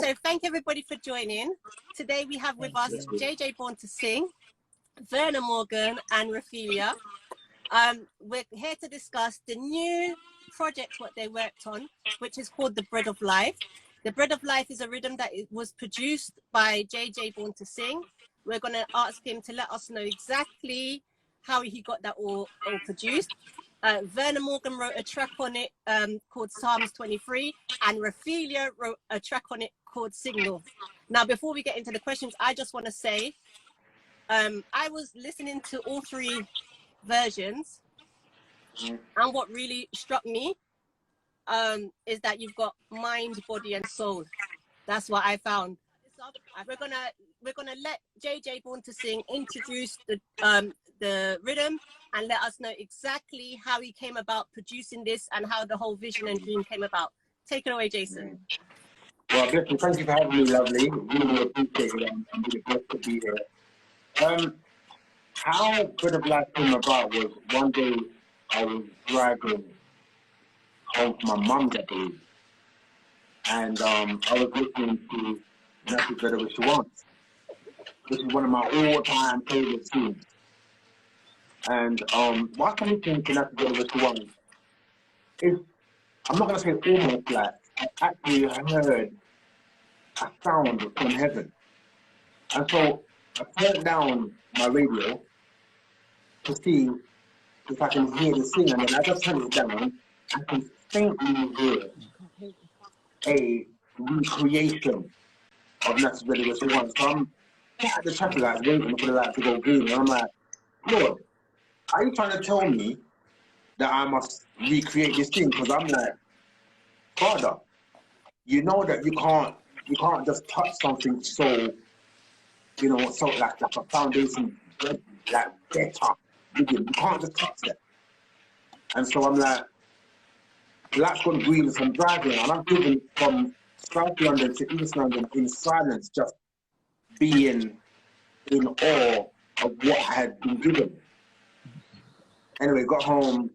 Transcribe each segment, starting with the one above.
So thank everybody for joining. Today we have with us JJ Born to Sing, Verna Morgan and Raphaelia. We're here to discuss the new project what they worked on, which is called The Bread of Life. The Bread of Life is a rhythm that was produced by JJ Born to Sing. We're going to ask him to let us know exactly how he got that all produced. Verna Morgan wrote a track on it called Psalms 23, and Raphaelia wrote a track on it called Signal. Now, before we get into the questions, I just want to say, I was listening to all three versions, and what really struck me is that you've got mind, body, and soul. That's what I found. We're gonna let JJ Born to Sing introduce the rhythm and let us know exactly how he came about producing this and how the whole vision and dream came about. Take it away, Jason. Well, listen, thank you for having me, lovely. Really appreciate it. I'm really blessed to be here. How Bread of Life came about was one day I was driving home from my mum's, I believe, and I was listening to Nothing Better What She Wants, which is one of my all-time favorite tunes. And whilst I'm listening to Nothing Better What She Wants, I'm not going to say almost like, I actually heard a sound from heaven. And so I turned down my radio to see if I can hear the sing, and then as I turn it down, I can faintly hear a recreation of Nothing Better What She Wants. So I'm at the traffic lights waiting for the light to go green, and I'm like, Lord, are you trying to tell me that I must recreate this thing? Because I'm like, Father, you know that you can't just touch something so, you know, so like a foundation, like better. You can't just touch that. And so I'm like, lights gone green, so I'm driving, and I'm driven from South London to East London in silence, just being in awe of what I had been given. Anyway, got home,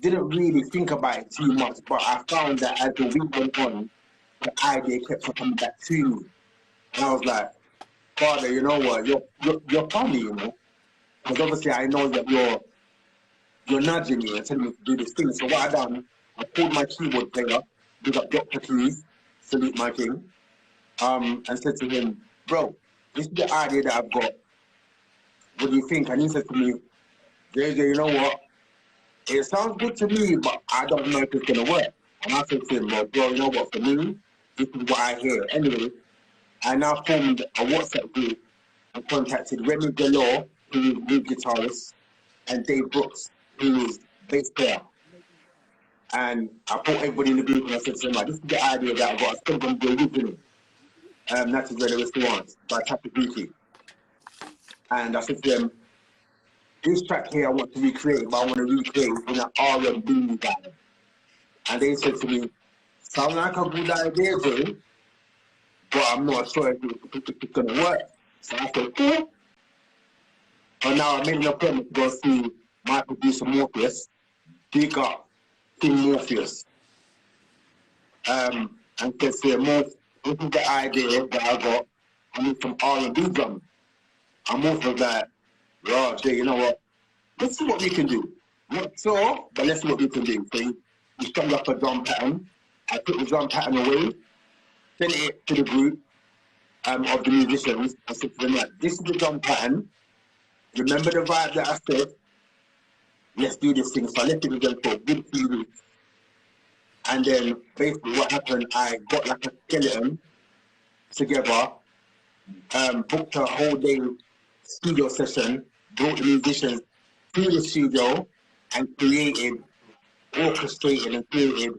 didn't really think about it too much, but I found that as the week went on, the idea kept on coming back to me. And I was like, Father, you know what, you're funny, you know? Because obviously I know that you're nudging me and telling me to do this thing. So what I done, I pulled my keyboard player, big up Dr. Keys, salute my king, and said to him, bro, this is the idea that I've got. What do you think? And he said to me, JJ, you know what? It sounds good to me, but I don't know if it's going to work. And I said to him, well, bro, you know what? For me, this is what I hear. Anyway, I now formed a WhatsApp group and contacted Remy Galore, who is lead guitarist, and Dave Brooks, who is bass player. And I put everybody in the group and I said to them, like, this is the idea that I've got. I still going to do original. Nothing Better What She Wants by Tappy Beauty. And I said to them, this track here I want to recreate, but I want to recreate in an R&B band. And they said to me, sound like a good idea, Jay, but I'm not sure if it's going to work. So I said, cool. And now I made an appointment to go see my producer Morpheus, big up King Morpheus. And said to him, this is the idea that I got. I need some R&B drums. And Morpheus was like, oh, Jay, you know what? Let's see what we can do. Not sure, but let's see what we can do. So he strung up a drum pattern. I took the drum pattern away, sent it to the group of the musicians. I said to them, like, this is the drum pattern. Remember the vibe that I said? Let's do this thing. So I left it with them for a good few weeks. And then basically what happened, I got like a skeleton together, booked a whole day studio session, brought the musicians to the studio and orchestrated and created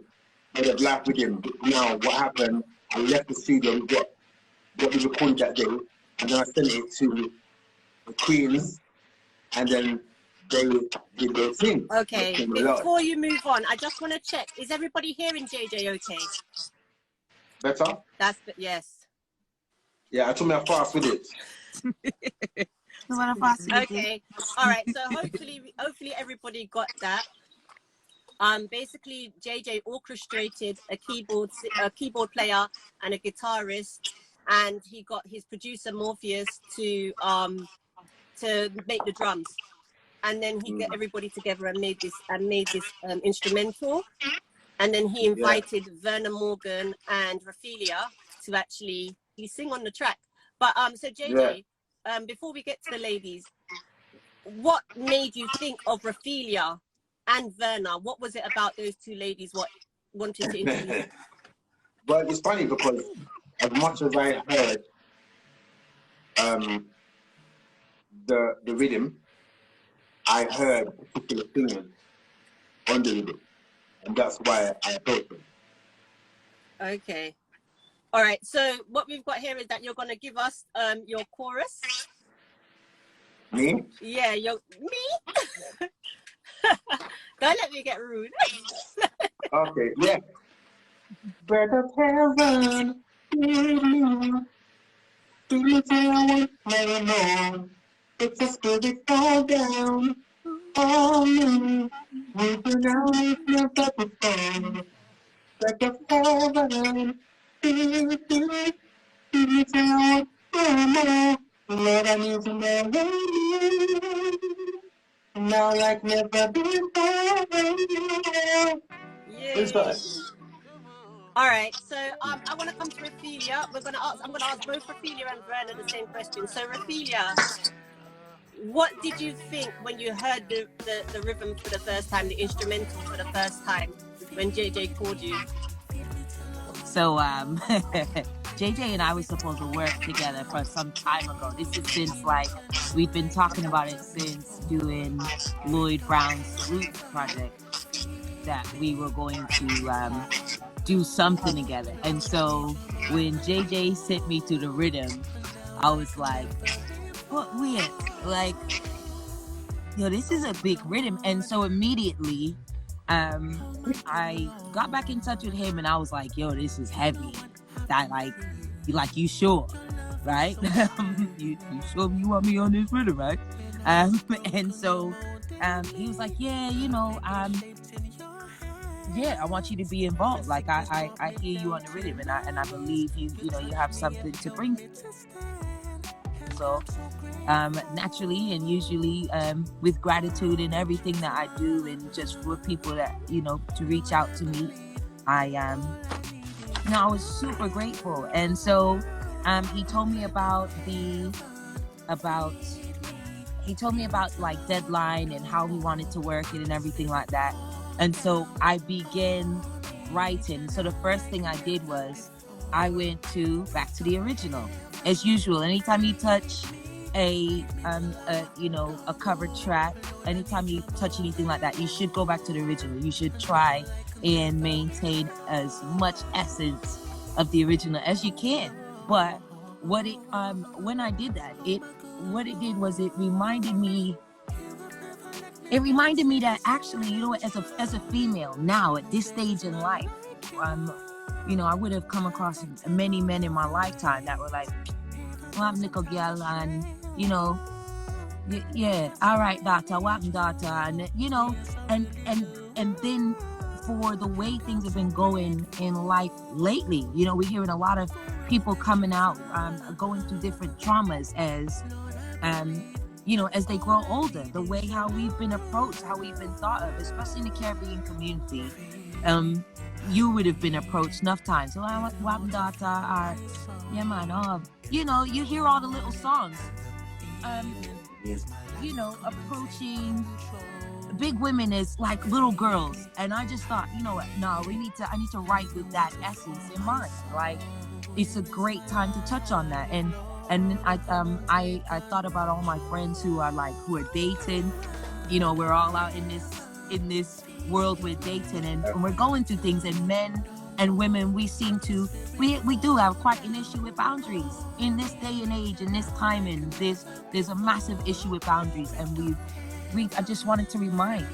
Bread of Life with him. Now what happened, I left the studio, we got what we recorded that day, and then I sent it to the Queens, and then they did their thing. Okay, before you move on, I just want to check, is everybody hearing JJ okay? Better? Yes. Yeah, I took me a fast with it. Okay, all right, so hopefully everybody got that. Basically, JJ orchestrated a keyboard player and a guitarist, and he got his producer Morpheus to make the drums, and then he got everybody together and made this instrumental. And then he invited Verna Morgan and Raphelia to actually sing on the track. But so JJ, before we get to the ladies, what made you think of Raphelia and Verna? What was it about those two ladies? What wanted to introduce? Well, it's funny because as much as I heard the rhythm, I heard particular singers on the rhythm, and that's why I approached them. Okay. All right. So what we've got here is that you're going to give us your chorus. Me? Yeah, me. Don't let me get rude. Okay, yeah. Breath of heaven, it's a spirit fall down on me. We can now lift up the phone. Breath of heaven, Lord, I need to know now like never before. Yeah. All right, so I want to come to Raphelia. I'm going to ask both Raphelia and Verna the same question. So Raphelia, what did you think when you heard the rhythm for the first time, the instrumental for the first time, when JJ called you? So JJ and I were supposed to work together for some time ago. This is since we've been talking about it since doing Lloyd Brown's Salute project, that we were going to do something together. And so when JJ sent me to the rhythm, I was like, what weird, this is a big rhythm. And so immediately I got back in touch with him and I was like, yo, this is heavy. You sure, right? you sure you want me on this rhythm, right? And so he was like, yeah, I want you to be involved. I hear you on the rhythm, and I believe you have something to bring. So naturally and usually with gratitude and everything that I do, and just for people that to reach out to me, I was super grateful. And so he told me about deadline and how he wanted to work it and everything like that. And so I began writing. So the first thing I did was I went back to the original. As usual, anytime you touch a cover track, anytime you touch anything like that, you should go back to the original. You should try and maintain as much essence of the original as you can. But when I did that, it reminded me that actually, as a female now at this stage in life, I would have come across many men in my lifetime that were like, well, I'm nickel girl, and all right, daughter, welcome, daughter, and and then for the way things have been going in life lately, we're hearing a lot of people coming out, going through different traumas as they grow older, the way how we've been approached, how we've been thought of, especially in the Caribbean community. You would have been approached enough times. So welcome, daughter, or yeah, man, you hear all the little songs, approaching big women as like little girls. And I just thought, you know what, no, I need to write with that essence in mind. Like, it's a great time to touch on that. And I thought about all my friends who are dating. We're all out in this world with dating, and we're going through things, and men and women, we do have quite an issue with boundaries in this day and age, in this time, and there's a massive issue with boundaries, and I just wanted to remind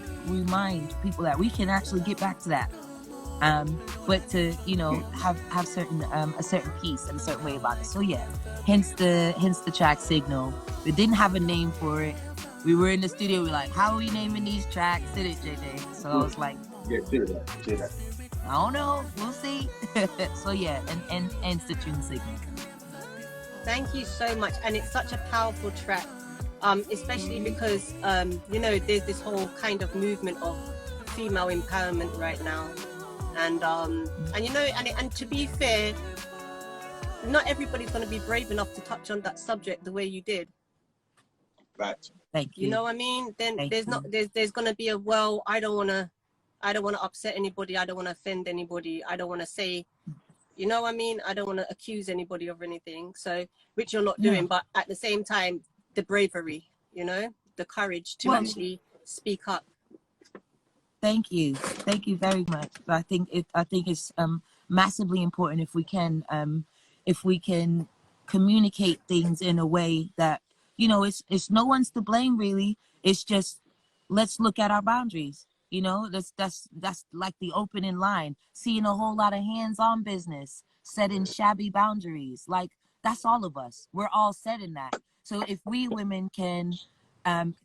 people that we can actually get back to that, but to have certain a certain peace and a certain way about it. So yeah, hence the track Signal. We didn't have a name for it. we were in the studio. We're like, how are we naming these tracks? Did it, JJ? So I was like, Yeah, do that. I don't know. We'll see. So yeah, and the tune signal. Thank you so much, and it's such a powerful track, especially because you know, there's this whole kind of movement of female empowerment right now, and you know, and to be fair, not everybody's going to be brave enough to touch on that subject the way you did. Right. Thank you. You know what I mean? Then Thank there's you. not there's going to be a, well, I don't want to upset anybody. I don't want to offend anybody. I don't want to say, you know what I mean? I don't want to accuse anybody of anything. So, which you're not doing, but at the same time, the bravery, you know, the courage to actually speak up. Thank you very much. I think it's massively important if we can communicate things in a way that, you know, it's no one's to blame really. It's just, let's look at our boundaries. You know, that's like the opening line. Seeing a whole lot of hands-on business, setting shabby boundaries. Like, that's all of us. We're all setting that. So if we women can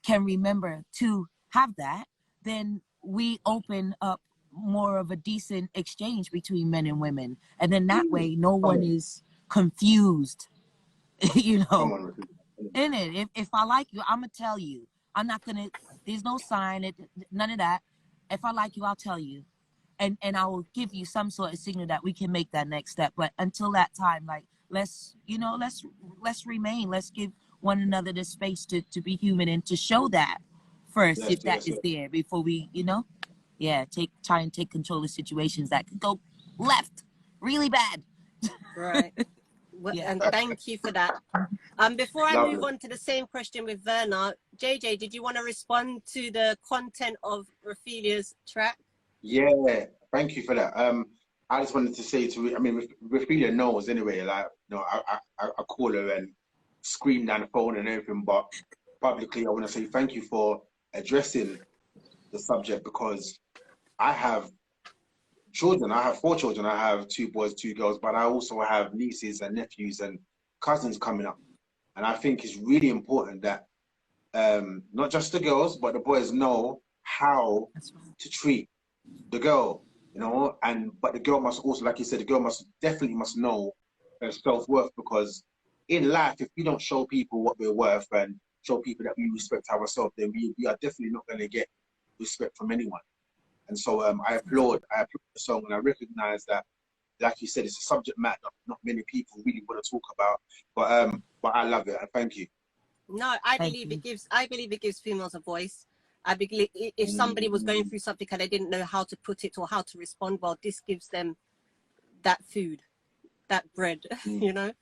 remember to have that, then we open up more of a decent exchange between men and women, and then that way no one is confused. You know, in it. If I like you, I'm gonna tell you. I'm not gonna. There's no sign. None of that. If I like you, I'll tell you, and I will give you some sort of signal that we can make that next step. But until that time, like, let's remain. Let's give one another the space to be human and to show that first, if that is there, before we, you know, try and take control of situations that could go left really bad. Right. Well, and thank you for that. Before I move on to the same question with Verna, JJ, did you want to respond to the content of Raphilia's track? Yeah, thank you for that. I just wanted to say to, I mean, Raphilia knows anyway, like, you know, I call her and scream down the phone and everything, but publicly I want to say thank you for addressing the subject, because I have children. I have 4 children. I have 2 boys, 2 girls, but I also have nieces and nephews and cousins coming up. And I think it's really important that not just the girls, but the boys know how to treat the girl, you know, but the girl must also, like you said, the girl definitely must know her self-worth, because in life, if we don't show people what we're worth and show people that we respect ourselves, then we are definitely not going to get respect from anyone. And so I applaud the song, and I recognize that, like you said, it's a subject matter not many people really want to talk about, but I love it, and thank you. No, I believe it gives females a voice. I believe if somebody was going through something and they didn't know how to put it or how to respond, well, this gives them that food, that bread, you know.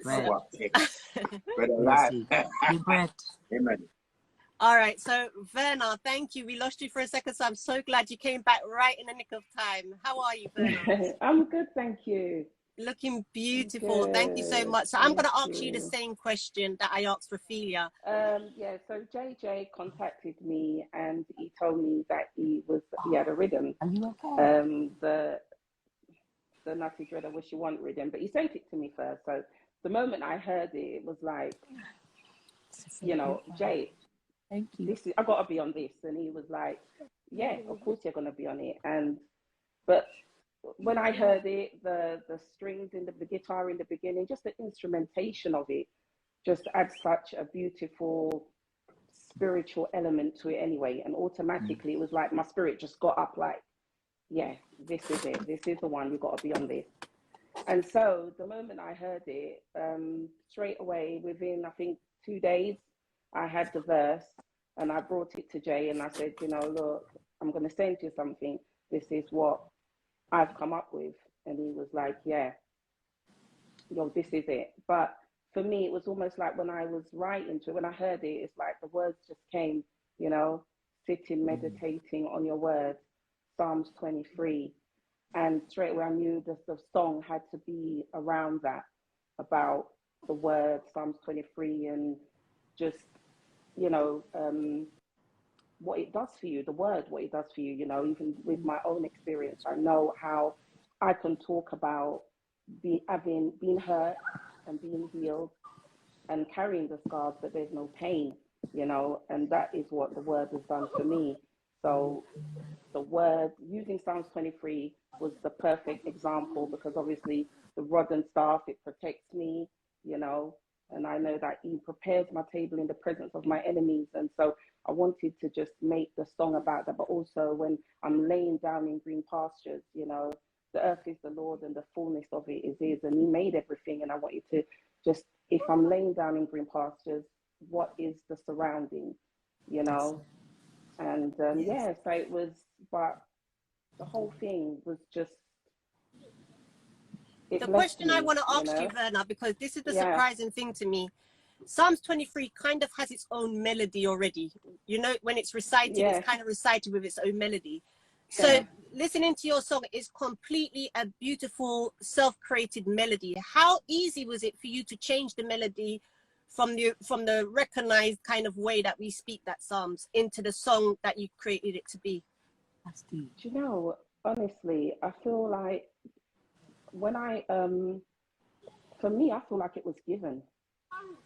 Bread. Bread alive. Bread. Amen. All right, so Verna, thank you. We lost you for a second, so I'm so glad you came back right in the nick of time. How are you, Verna? I'm good, thank you. Looking beautiful. Thank you so much. So I'm going to ask you the same question that I asked Raphilia. Yeah, so JJ contacted me and he told me that he had a RIDDIM. Are you okay? The Nutty Dreader Wish You Want RIDDIM, but he sent it to me first. So the moment I heard it, it was like, you know, Jay, thank you. I got to be on this. And he was like, yeah, of course you're going to be on it. But when I heard it, the strings in the guitar in the beginning, just the instrumentation of it just adds such a beautiful spiritual element to it anyway. And automatically it was like my spirit just got up like, yeah, this is it. This is the one. You've got to be on this. And so the moment I heard it, straight away, within, I think, 2 days, I had the verse and I brought it to Jay and I said, you know, look, I'm going to send you something. This is what I've come up with. And he was like, yeah, yo, this is it. But for me, it was almost like when I was writing to it, when I heard it, it's like the words just came, you know, sitting, meditating on your words, Psalms 23. And straight away I knew that the song had to be around that, about the word, Psalms 23, and just, you know, what it does for you, the word, what it does for you, you know, even with my own experience, I know how I can talk about being hurt and being healed and carrying the scars, but there's no pain. you know, and that is what the word has done for me. So the word, using Psalms 23 was the perfect example, because obviously the rod and staff, it protects me, you know, and I know that he prepares my table in the presence of my enemies. And so I wanted to just make the song about that, but also when I'm laying down in green pastures, you know, the earth is the Lord and the fullness of it is his, and he made everything. And I want you to just, if I'm laying down in green pastures, what is the surrounding, you know? And yeah, so it was, but the whole thing was just, The question I want to ask you, Verna, because this is the surprising thing to me. Psalms 23 kind of has its own melody already. You know, when it's recited, it's kind of recited with its own melody. So listening to your song is completely a beautiful self-created melody. How easy was it for you to change the melody from the recognized kind of way that we speak that Psalms into the song that you created it to be? Do you know, honestly, I feel like when for me, I feel like it was given.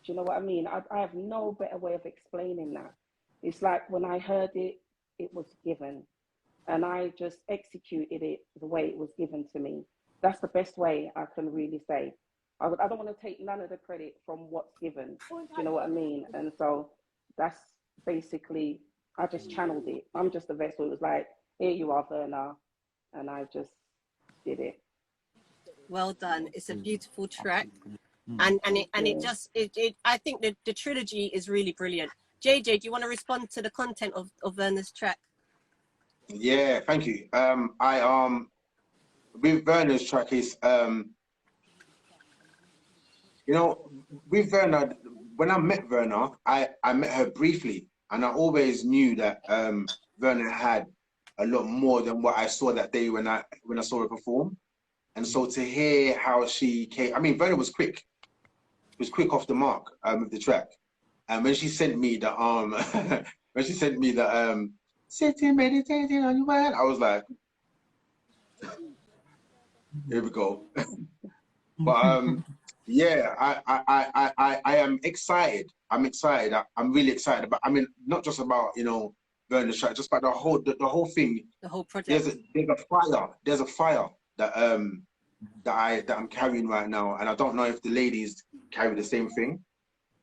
Do you know what I mean? I have no better way of explaining that. It's like when I heard it, it was given. And I just executed it the way it was given to me. That's the best way I can really say. I don't want to take none of the credit from what's given. Do you know what I mean? And so that's basically, I just channeled it. I'm just a vessel. It was like, here you are, Verna. And I just did it. Well done. It's a beautiful track. And it I think the trilogy is really brilliant. JJ, do you want to respond to the content of Verna's track? Yeah, thank you. With Verna's track is you know, with Verna, when I met Verna, I met her briefly, and I always knew that Verna had a lot more than what I saw that day when I saw her perform. And so to hear how she came, I mean, Verna was quick. Was quick off the mark with the track. And when she sent me the sitting meditating on your mind, I was like, here we go. But yeah, I am excited. I'm excited. I'm really excited. But I mean, not just about, you know, Verna's track, just about the whole thing. The whole project. There's a fire that I'm carrying right now, and I don't know if the ladies carry the same thing,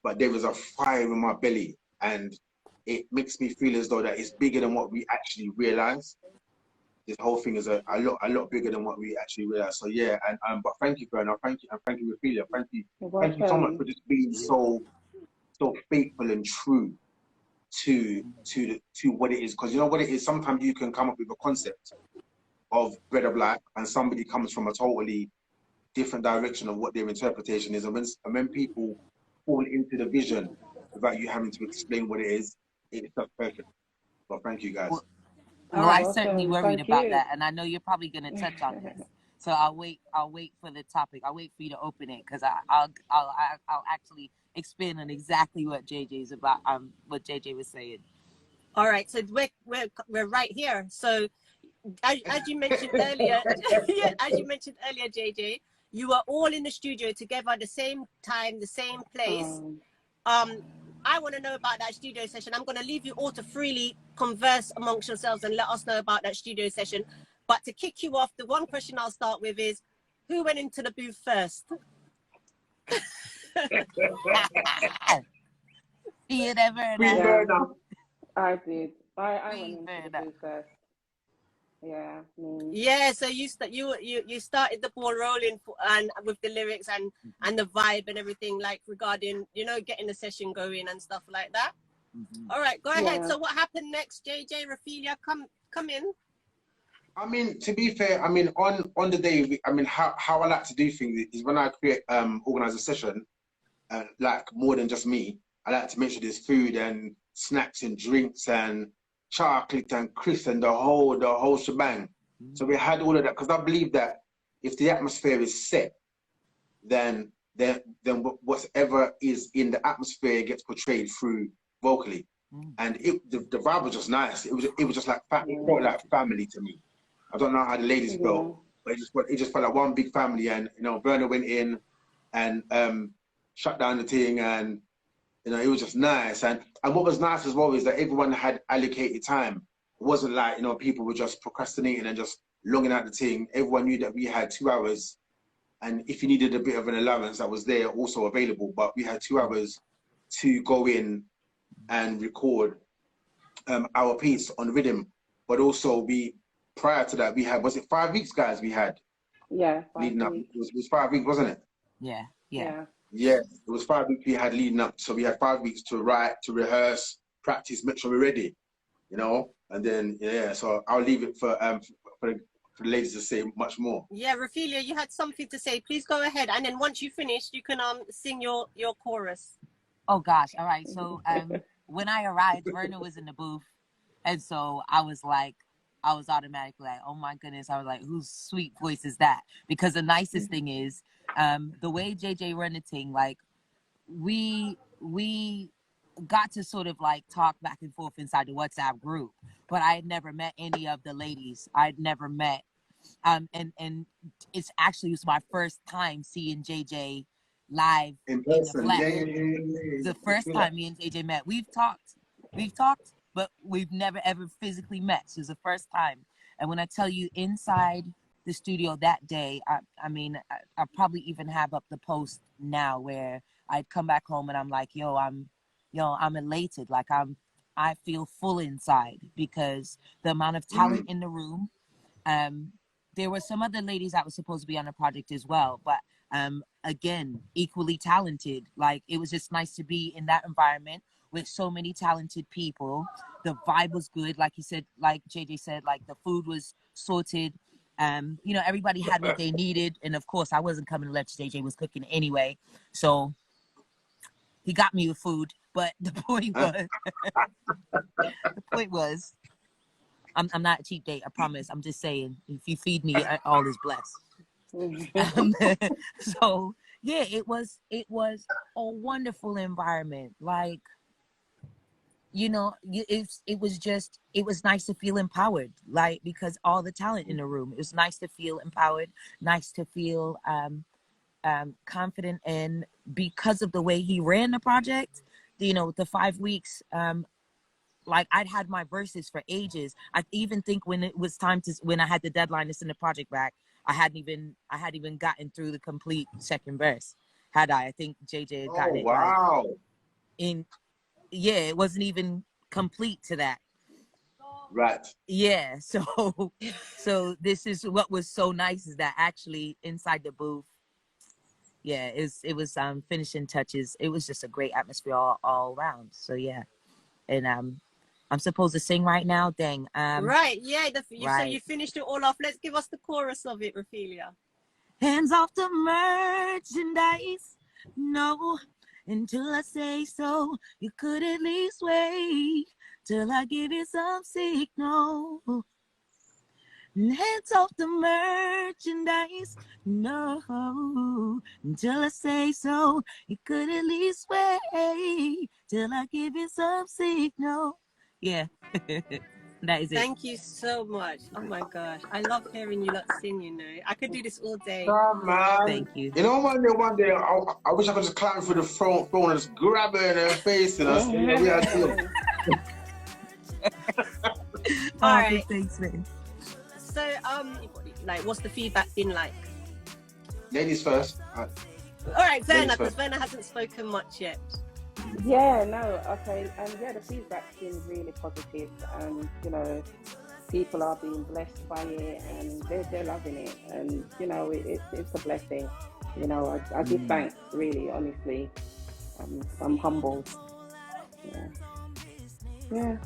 but there is a fire in my belly, and it makes me feel as though that it's bigger than what we actually realize. This whole thing is a lot bigger than what we actually realize. So yeah, and but thank you, Verna. Thank you, and thank you, Ophelia. Thank you so much for just being so faithful and true to what it is. Because you know what it is. Sometimes you can come up with a concept of Bread of Life, and somebody comes from a totally different direction of what their interpretation is. And when people fall into the vision without you having to explain what it is, it's just perfect. Well, thank you guys. Well, I certainly worried about that, and I know you're probably going to touch on this. So I'll wait for the topic. I'll wait for you to open it, because I'll actually expand on exactly what JJ's about. What JJ was saying. All right, so we're right here. So as you mentioned earlier, JJ, you were all in the studio together at the same time, the same place. I want to know about that studio session. I'm going to leave you all to freely converse amongst yourselves and let us know about that studio session. But to kick you off, the one question I'll start with is, who went into the booth first? You never know. I did. I went into the booth first. Yeah. Yeah. So you started the ball rolling and with the lyrics and the vibe and everything, like regarding, you know, getting the session going and stuff like that. All right, go ahead. So what happened next? JJ, Raphaelia, come in. I mean, to be fair, I mean, on the day, I mean, how I like to do things is when I organize a session, like more than just me, I like to make sure there's food and snacks and drinks and chocolate and crisps and the whole shebang. So we had all of that, because I believe that if the atmosphere is set, then whatever is in the atmosphere gets portrayed through vocally. And the vibe was just nice. It was just like, it felt like family to me. I don't know how the ladies felt, but it just felt like one big family. And you know, Verna went in and shut down the thing, and You know, it was just nice. And what was nice as well is that everyone had allocated time. It wasn't like, you know, people were just procrastinating and just longing out the thing. Everyone knew that we had 2 hours. And if you needed a bit of an allowance, that was there also available. But we had 2 hours to go in and record our piece on RIDDIM. But also prior to that, we had, was it 5 weeks, guys, we had? Yeah, 5 leading up. weeks. It was 5 weeks, wasn't it? Yeah. Yeah, it was 5 weeks we had leading up. So we had 5 weeks to write, to rehearse, practice, make sure we're ready, you know? And then, yeah, so I'll leave it for the ladies to say much more. Yeah, Raphelia, you had something to say. Please go ahead. And then once you finish, you can sing your chorus. Oh gosh. All right. So when I arrived, Verna was in the booth. And so I was automatically like, oh my goodness. I was like, whose sweet voice is that? Because the nicest thing is, the way JJ run the thing, like we got to sort of like talk back and forth inside the WhatsApp group, but I had never met any of the ladies. I'd never met, and it's actually, it was my first time seeing JJ live in the flesh. The first time me and JJ met. We've talked, but we've never ever physically met. So it was the first time. And when I tell you, inside the studio that day, I mean, I probably even have up the post now where I'd come back home and I'm like, I'm elated. Like I feel full inside because the amount of talent in the room. There were some other ladies that were supposed to be on the project as well, but again, equally talented. Like it was just nice to be in that environment with so many talented people. The vibe was good, like he said, like JJ said, like the food was sorted. You know, everybody had what they needed, and of course, I wasn't coming to let JJ was cooking anyway, so he got me with food. But the point was, I'm not a cheap date, I promise. I'm just saying, if you feed me, all is blessed. So yeah, it was a wonderful environment. Like, you know, it was nice to feel empowered, like, because all the talent in the room, it was nice to feel empowered, nice to feel confident. And because of the way he ran the project, you know, the 5 weeks, like I'd had my verses for ages. I even think when it was time when I had the deadline to send the project back, I hadn't even gotten through the complete second verse. Had I think JJ had gotten it. Wow. Like, yeah, it wasn't even complete to that. Right. Yeah. So this is what was so nice, is that actually inside the booth, yeah, it was finishing touches. It was just a great atmosphere all around. So yeah. And I'm supposed to sing right now. Dang. Right. Yeah. Right. So you finished it all off. Let's give us the chorus of it, Raphelia. Hands off the merchandise. No. Until I say so, you could at least wait till I give you some signal. Hands off the merchandise. No, until I say so, you could at least wait till I give you some signal. Yeah, that is it. Thank you so much. Oh my gosh, I love hearing you lot sing. You know, I could do this all day. Come on. Thank you. You know, one day, I wish I could just climb through the phone and just grab her in her face and us. You know, we had to. All right. Thanks, man. So, like, what's the feedback been like? Ladies first. All right, Verna, because Verna hasn't spoken much yet. Yeah, no, okay. And yeah, the feedback's been really positive, and you know, people are being blessed by it, and they're loving it, and you know, it's a blessing. You know, I give thanks, really, honestly. I'm humbled. Yeah.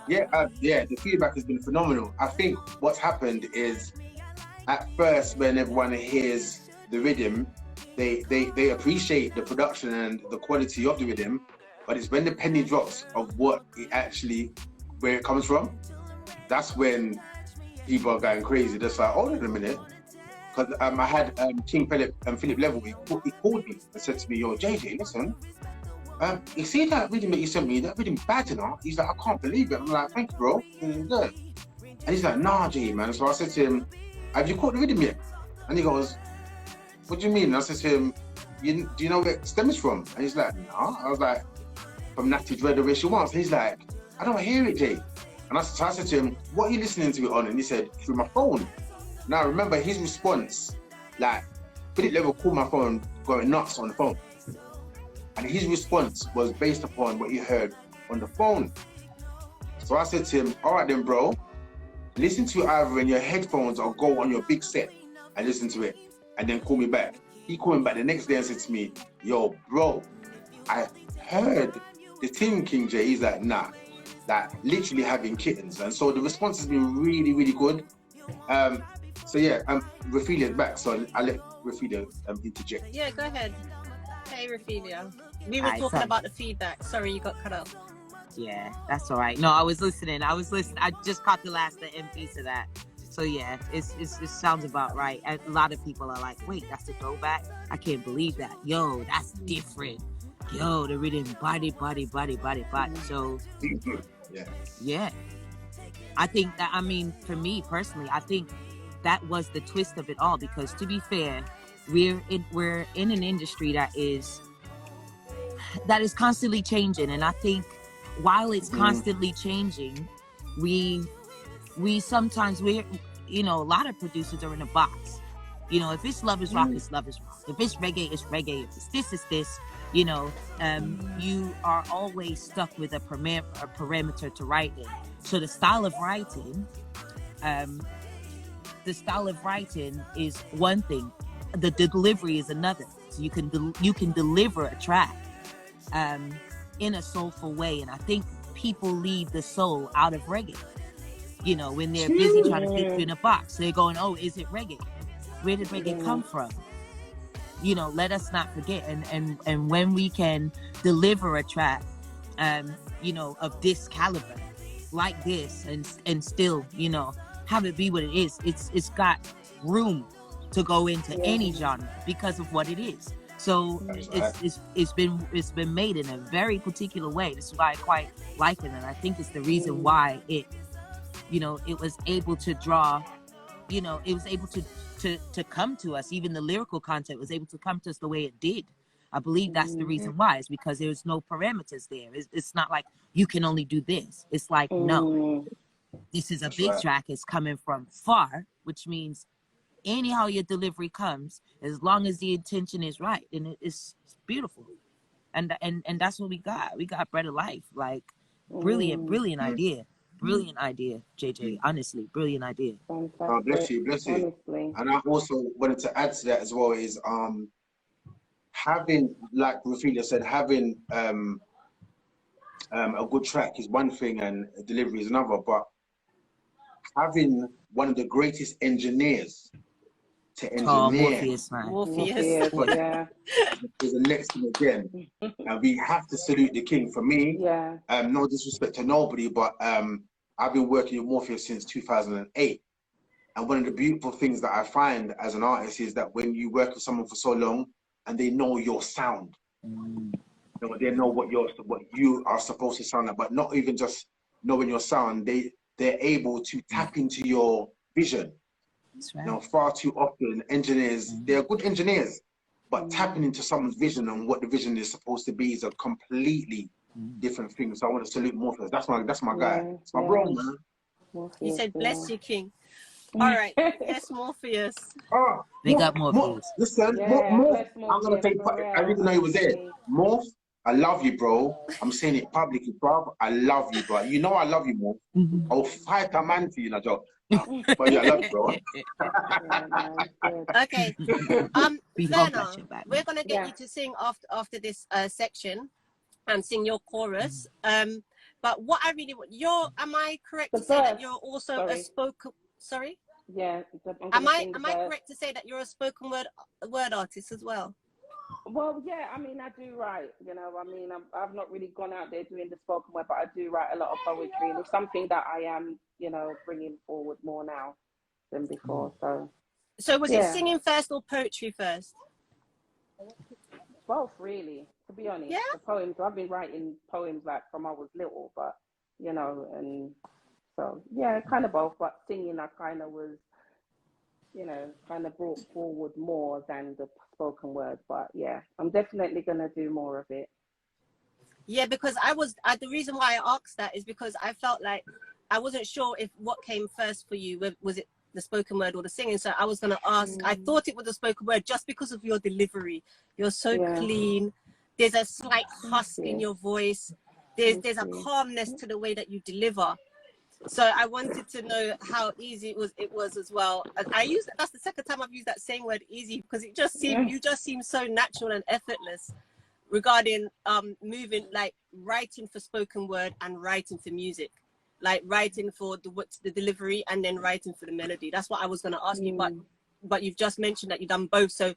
Yeah, the feedback has been phenomenal. I think what's happened is, at first, when everyone hears the RIDDIM, they appreciate the production and the quality of the RIDDIM, but it's when the penny drops of what it actually, where it comes from, that's when people are going crazy. They're like, hold on a minute. Because I had King Philip and Philip Level, he called me and said to me, yo, JJ, listen, you see that RIDDIM that you sent me, that RIDDIM bad enough? He's like, I can't believe it. I'm like, thank you, bro. And he's like, nah, J, man. So I said to him, have you caught the RIDDIM yet? And he goes, what do you mean? And I said to him, do you know where it stems from? And he's like, no. I was like, from Natty Dread or where she wants. He's like, I don't hear it, Jay. And so I said to him, what are you listening to it on? And he said, through my phone. Now remember his response, like, Philip Level called my phone going nuts on the phone. And his response was based upon what he heard on the phone. So I said to him, all right then, bro, listen to it either in your headphones or go on your big set and listen to it and then call me back. He called me back the next day and said to me, yo, bro, I heard the thing, King J. He's like, nah, like literally having kittens. And so the response has been really, really good. So yeah, Raphelia's back, so I'll let Raphelia interject. Yeah, go ahead. Hey, Raphelia. We were talking about the feedback. Sorry, you got cut off. Yeah, that's all right. No, I was listening. I just caught the end piece of that. So yeah, it sounds about right. And a lot of people are like, wait, that's a throwback? I can't believe that. Yo, that's different. Yo, the rhythm, body. So yeah. I think that, I mean, for me personally, I think that was the twist of it all, because to be fair, we're in an industry that is constantly changing. And I think while it's constantly changing, we sometimes, a lot of producers are in a box. You know, if it's love is rock, it's love is rock. If it's reggae, it's reggae. If it's this, it's this. You know, you are always stuck with a parameter to write in. So the style of writing is one thing. The delivery is another. So you can deliver a track in a soulful way, and I think people leave the soul out of reggae. You know, when they're busy trying to fit you in a box, they're going, "Oh, is it reggae? Where did reggae come from?" You know, let us not forget. And when we can deliver a track, of this caliber, like this, and still, have it be what it is. It's got room to go into any genre because of what it is. So it's been made in a very particular way. This is why I quite like it, and I think it's the reason why it was able to draw. It was able to come to us. Even the lyrical content was able to come to us the way it did. I believe that's the reason why. It's because there's no parameters there. It's not like you can only do this. It's like, no, this is a big track. It's coming from far, which means anyhow your delivery comes, as long as the intention is right, and it's beautiful. And that's what we got. We got Bread of Life. Like, brilliant idea. Brilliant idea, JJ. Honestly, brilliant idea. Oh, bless you. Honestly. And I also wanted to add to that as well is having, like Raphelia said, having a good track is one thing and delivery is another, but having one of the greatest engineers to engineer Morpheus. Yeah. is the next thing again. And we have to salute the king. For me, no disrespect to nobody, but I've been working with Morpheus since 2008. And one of the beautiful things that I find as an artist is that when you work with someone for so long and they know your sound, they know what you are supposed to sound like, but not even just knowing your sound, they're able to tap into your vision. That's right. Far too often engineers, they're good engineers, but tapping into someone's vision and what the vision is supposed to be is a completely different thing. So I want to salute Morpheus. That's my guy. It's my bro, man. You said bless you, King. All right. Yes, Morpheus. Oh, they got Morpheus. Listen, Morph, I'm gonna take. I didn't know he was there. Morph, I love you, bro. I'm saying it publicly, bro. I love you, bro. You know I love you, Morph. I'll fight a man for you, Joe. But yeah, I love you, bro. Okay. Verna, we're gonna get you to sing after this section and sing your chorus. But what I really want, am I correct to say that you're also a spoken? Sorry. Yeah. Am I correct to say that you're a spoken word artist as well? Well, yeah. I mean, I do write. I've not really gone out there doing the spoken word, but I do write a lot of poetry, and it's something that I am, bringing forward more now than before. So was it singing first or poetry first? Both, really. To be honest, the poems. I've been writing poems like from I was little, but and so kind of both. But singing, I kind of was, you know, kind of brought forward more than the spoken word. But yeah, I'm definitely going to do more of it. Yeah, because the reason why I asked that is because I felt like I wasn't sure if what came first for you, was it the spoken word or the singing. So I was going to ask, I thought it was the spoken word just because of your delivery. You're so clean. There's a slight husk in your voice. There's a calmness to the way that you deliver. So I wanted to know how easy it was as well. That's the second time I've used that same word, easy, because you just seem so natural and effortless regarding moving, like writing for spoken word and writing for music, like writing for the delivery and then writing for the melody. That's what I was going to ask you, but you've just mentioned that you've done both, so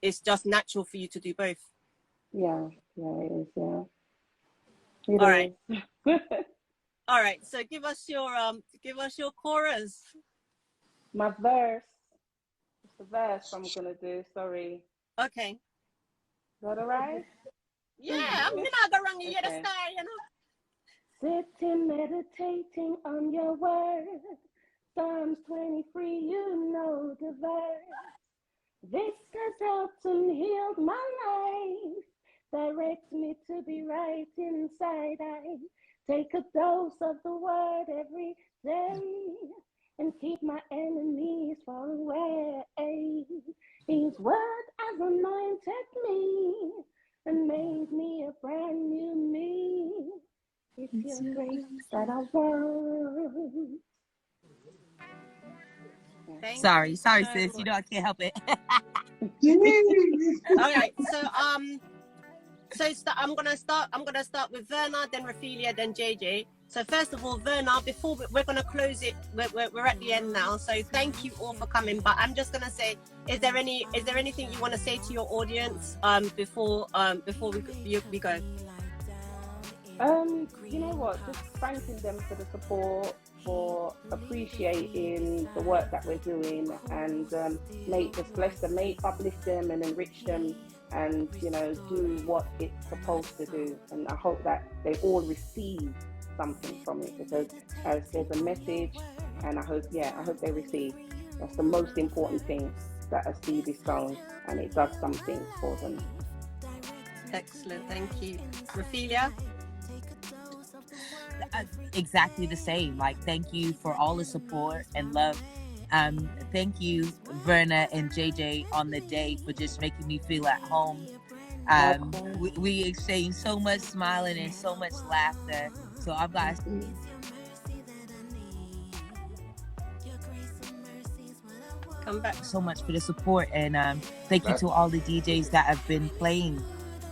it's just natural for you to do both. Yeah, it is. Yeah. All right. All right. So give us your chorus. My verse. It's the verse I'm gonna do. Sorry. Okay. Is that all right? Yeah, I'm not gonna run you the sky, you know. Sitting, meditating on your word. Psalms 23, you know the verse. This has helped and healed my life. Direct me to be right inside. I take a dose of the word every day and keep my enemies far away. His word has anointed me and made me a brand new me. It's your grace that I want. Sorry, sis. You know I can't help it. All right. So I'm gonna start with Verna, then Raphelia, then JJ. So first of all, Verna, before we're gonna close it, we're at the end now. So thank you all for coming. But I'm just gonna say, is there anything you want to say to your audience before we go? You know what? Just thanking them for the support, for appreciating the work that we're doing, and may just bless them, may uplift them and enrich them, and you know, do what it's supposed to do. And I hope that they all receive something from it, because as there's a message, and I hope they receive. That's the most important thing, that a seed is sown and it does something for them. Excellent, thank you. Raphelia? Exactly the same. Like, thank you for all the support and love. Thank you, Verna and JJ, on the day for just making me feel at home. We exchanged so much smiling and so much laughter. So I've got come back so much for the support, and thank you to all the DJs that have been playing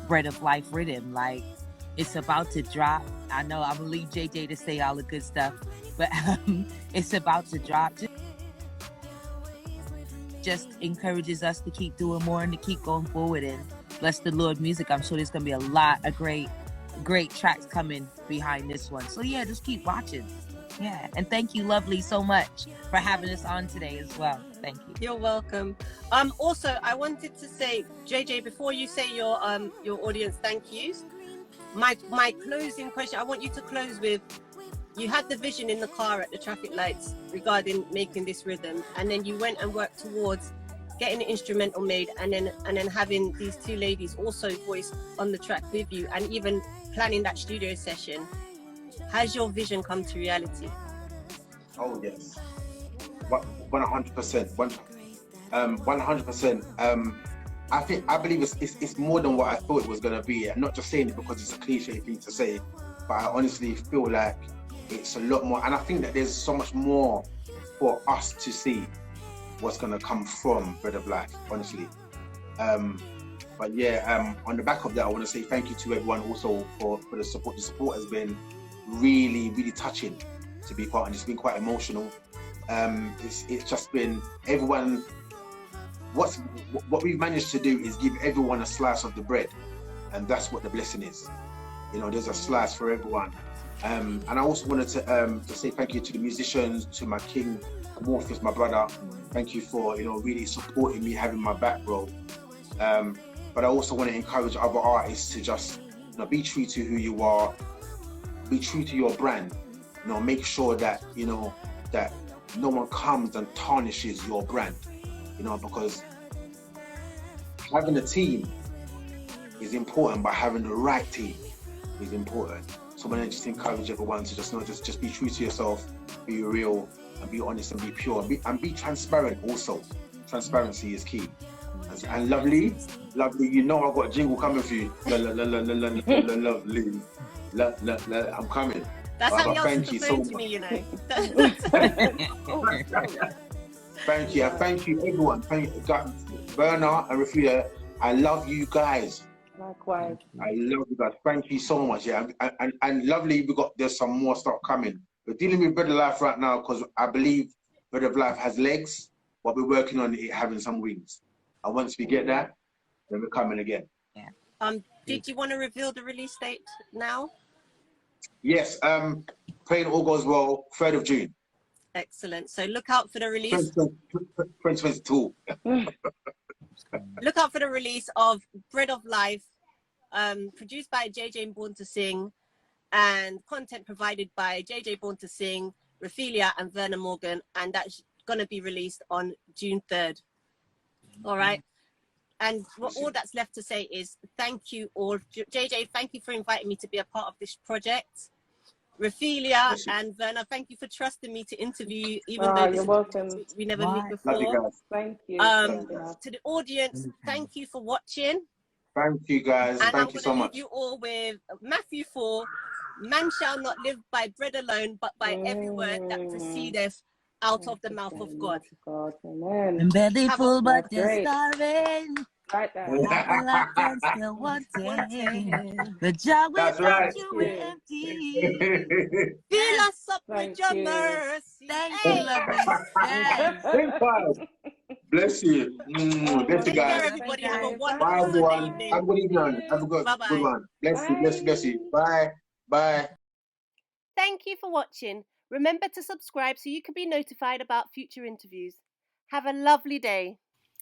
Bread of Life RIDDIM. Like, it's about to drop. I know I'm gonna leave JJ to say all the good stuff, but it's about to drop. Just encourages us to keep doing more and to keep going forward, and bless the Lord music. I'm sure there's gonna be a lot of great tracks coming behind this one. So yeah, just keep watching. Yeah, and thank you, Lovely, so much for having us on today as well. Thank you. You're welcome. Also, I wanted to say, JJ, before you say your audience thank yous, my closing question, I want you to close with, you had the vision in the car at the traffic lights regarding making this rhythm, and then you went and worked towards getting the instrumental made, and then having these two ladies also voice on the track with you, and even planning that studio session. Has your vision come to reality? Oh yes, 100%. 100%. I believe it's more than what I thought it was going to be. I'm not just saying it because it's a cliche thing to say, but I honestly feel like it's a lot more, and I think that there's so much more for us to see what's going to come from Bread of Life, honestly. But yeah, on the back of that, I want to say thank you to everyone also for the support. The support has been really, really touching, to be quite honest. It's been quite emotional. It's just been everyone. What we've managed to do is give everyone a slice of the bread, and that's what the blessing is. You know, there's a slice for everyone. And I also wanted to say thank you to the musicians, to my king, Morpheus, my brother. Thank you for, you know, really supporting me, having my back, bro. But I also want to encourage other artists to just, you know, be true to who you are, be true to your brand. You know, make sure that, you know, that no one comes and tarnishes your brand, you know, because having a team is important, but having the right team is important. So I just encourage everyone to just be true to yourself, be real, and be honest, and be pure, and be transparent also. Transparency is key. And lovely, you know I've got a jingle coming for you. Lovely. I'm coming. That's how you answer the phone to me, you know. Thank you. Thank you, everyone. Thank you, Bernard and Rafia. I love you guys. Likewise. I love you guys. Thank you so much. Yeah, and lovely. There's some more stuff coming. We're dealing with Bread of Life right now because I believe Bread of Life has legs, but we're working on it having some wings. And once we get that, then we're coming again. Yeah. Did you want to reveal the release date now? Yes. Praying all goes well. 3rd of June. Excellent. So look out for the release. 2022. Look out for the release of Bread of Life, produced by JJ Born to Sing, and content provided by JJ Born to Sing, Raphelia, and Verna Morgan, and that's going to be released on June 3rd. All right. And all that's left to say is thank you all. JJ, thank you for inviting me to be a part of this project. Raphelia and Verna, thank you for trusting me to interview you, even though you're welcome. We never meet before. Love you guys. Thank you. To the audience, thank you for watching. Thank you guys. And thank you so much. leave you all with Matthew 4. Man shall not live by bread alone, but by every word that proceedeth out of the mouth of God. Amen. And belly full, but Great. they're starving. Right there. I'm still wanting. The job That's without right. you empty. Fill us up Thank with your you. mercy. Thank you, lovely. Yes. Bless you. Bless you Take care, guys. everybody. Have a Bye wonderful everyone. evening. Have a good evening. Have a good Bye-bye. one. Bless you. Bless you. Bye. Bye. Thank you for watching. Remember to subscribe so you can be notified about future interviews. Have a lovely day.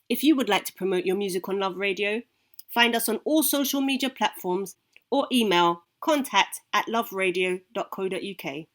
If you would like to promote your music on Love Radio, find us on all social media platforms or email contact@loveradio.co.uk.